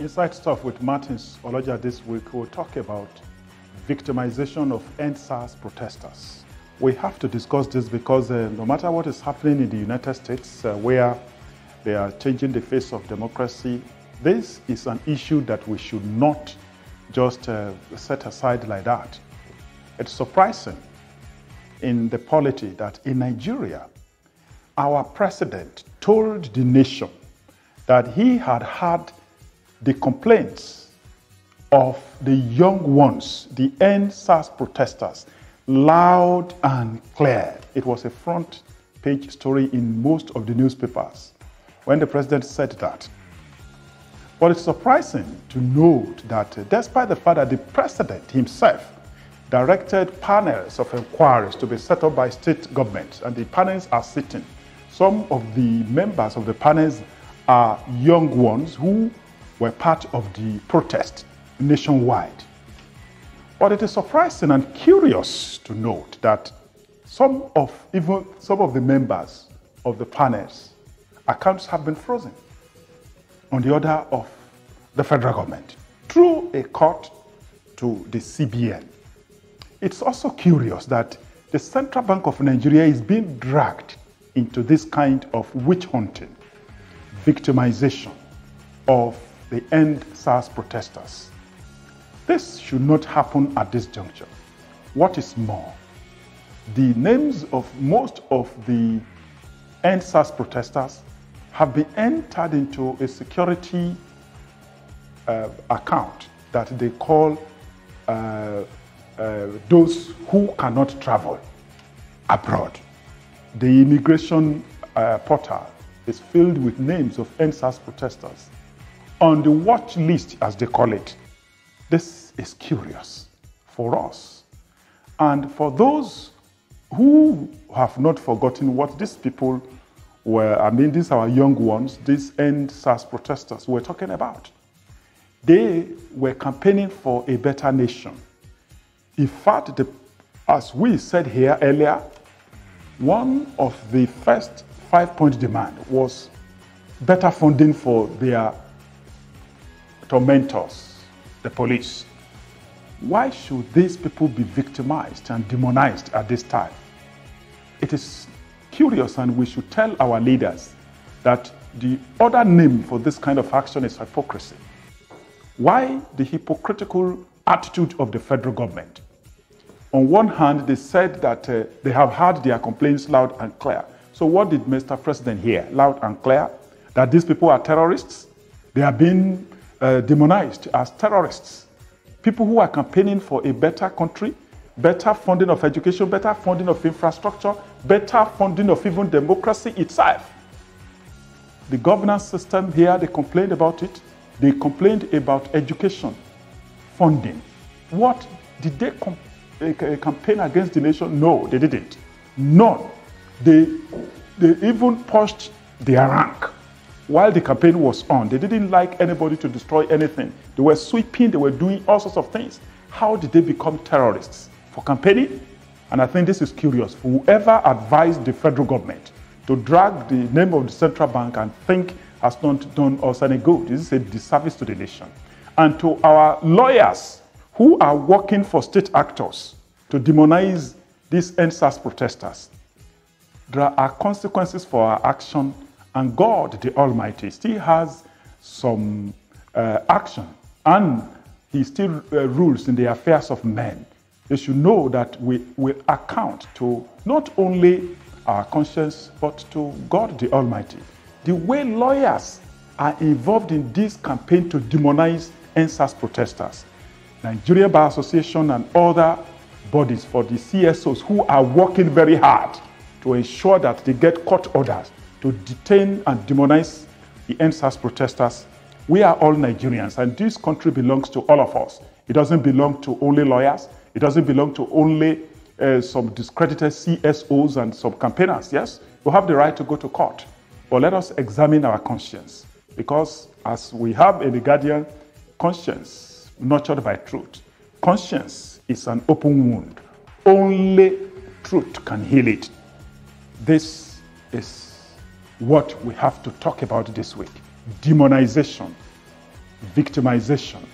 Inside Stuff with Martins Oloja this week, we'll talk about victimization of Endsars protesters. We have to discuss this because no matter what is happening in the United States, where they are changing the face of democracy, this is an issue that we should not just set aside like that. It's surprising in the polity that in Nigeria, our president told the nation that he had had the complaints of the young ones, the Endsars protesters, loud and clear. It was a front page story in most of the newspapers when the president said that. But it's surprising to note that despite the fact that the president himself directed panels of inquiries to be set up by state governments, and the panels are sitting, some of the members of the panels are young ones who were part of the protest nationwide. But it is surprising and curious to note that some of the members of the panels, accounts have been frozen on the order of the federal government through a court to the CBN. It's also curious that the Central Bank of Nigeria is being dragged into this kind of witch hunting, victimization of the Endsars protesters. This should not happen at this juncture. What is more, the names of most of the Endsars protesters have been entered into a security account that they call those who cannot travel abroad. The immigration portal is filled with names of Endsars protesters on the watch list, as they call it. This is curious for us and for those who have not forgotten what these people were. I mean, these are our young ones, these Endsars protesters we're talking about. They were campaigning for a better nation. In fact, as we said here earlier, one of the first 5-point demand was better funding for their tormentors, the police. Why should these people be victimized and demonized at this time? It is curious, and we should tell our leaders that the other name for this kind of action is hypocrisy. Why the hypocritical attitude of the federal government? On one hand, they said that they have heard their complaints loud and clear. So what did Mr. President hear loud and clear? That these people are terrorists? They are being demonized as terrorists. People who are campaigning for a better country, better funding of education, better funding of infrastructure, better funding of even democracy itself. The governance system here, they complained about it. They complained about education funding. What did they campaign against the nation? No, they didn't. None. They even pushed their rank. While the campaign was on, they didn't like anybody to destroy anything. They were sweeping, they were doing all sorts of things. How did they become terrorists? For campaigning? And I think this is curious. Whoever advised the federal government to drag the name of the central bank and think has not done us any good. This is a disservice to the nation. And to our lawyers who are working for state actors to demonize these Endsars protesters, there are consequences for our action, and God, the Almighty, still has some action, and He still rules in the affairs of men. They should know that we will account to not only our conscience, but to God, the Almighty. The way lawyers are involved in this campaign to demonize Endsars protesters, Nigeria Bar Association and other bodies for the CSOs who are working very hard to ensure that they get court orders to detain and demonize the Endsars protesters. We are all Nigerians, and this country belongs to all of us. It doesn't belong to only lawyers. It doesn't belong to only some discredited CSOs and some campaigners. Yes, we have the right to go to court, but let us examine our conscience, because as we have in the Guardian, conscience nurtured by truth. Conscience is an open wound. Only truth can heal it. This is what we have to talk about this week. Demonization victimization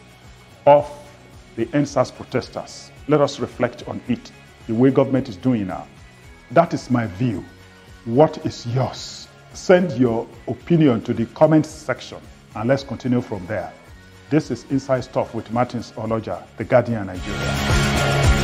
of the Endsars protesters. Let us reflect on it, the way government is doing now. That is my view. What is yours? Send your opinion to the comment section and let's continue from there. This is Inside Stuff with Martins Oloja, The Guardian, Nigeria.